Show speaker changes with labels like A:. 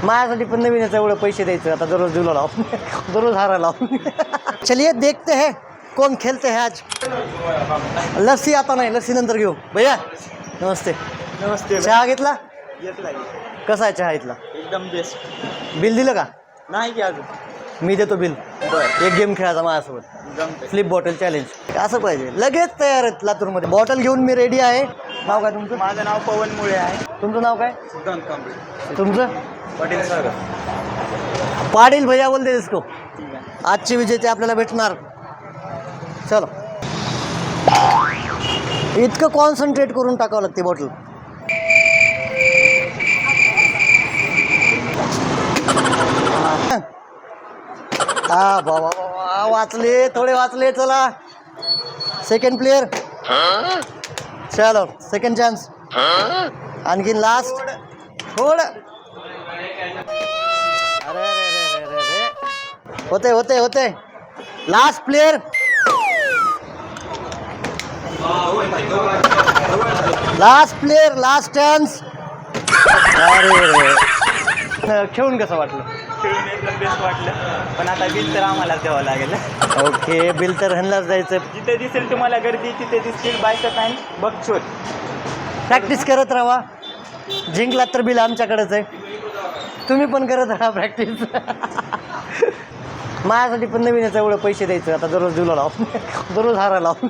A: माझ्यासाठी पण नवीन याचं एवढं पैसे द्यायचं आता दररोज दिवला लाव दररोज हारायला चलिए देखते हैं कौन खेलते हैं आज। लस्सी आता नाही, लस्सी नंतर घेऊ। भैया नमस्ते।
B: नमस्ते।
A: चहा घेतला?
B: घेतला
A: कसा आहे चहा इथला?
B: एकदम बेस्ट।
A: बिल दिलं का?
B: नाही की अजून।
A: मी देतो बिल। एक गेम खेळायचा माझ्यासोबत, फ्लिप बॉटल चॅलेंज। असं पाहिजे, लगेच तयार आहेत लातूरमध्ये। बॉटल घेऊन मी रेडी आहे। नाव काय तुमचं?
B: माझं नाव पवन मुळे आहे।
A: तुमचं नाव काय?
B: सिद्धांत कांबळे।
A: तुमचं?
B: पाटील सागर।
A: पाटील भैया बोलते इसको। आजचे विजेते आपल्याला भेटणार। चलो, इतकं कॉन्सन्ट्रेट करून टाकावं लागते बॉटल। हा बाबा वाचले, थोडे वाचले। चला सेकंड प्लेयर, चलो सेकंड चान्स, आणखीन लास्ट थोडं। अरे रे रे रे रे रे, होते होते होते। Last player, last player, last chance. अरे रे, खेळून कसं वाटलं?
B: खेळून एकदम बेस्ट वाटलं, पण आता बिल तर आम्हाला द्यावं लागेल।
A: ओके, बिल तर ह्यांनाच जायचं।
B: जिथे दिसेल तुम्हाला गर्दी तिथे दिसतील बायकअप अँड बकचोद।
A: प्रॅक्टिस करत राहा, जिंकलात तर बिल आमच्याकडेच आहे। तुम्ही पण करत राहा प्रॅक्टिस माझ्यासाठी पण नवीन याचं एवढं पैसे द्यायचं आता दररोज दिवला लाव दररोज हारायला लाव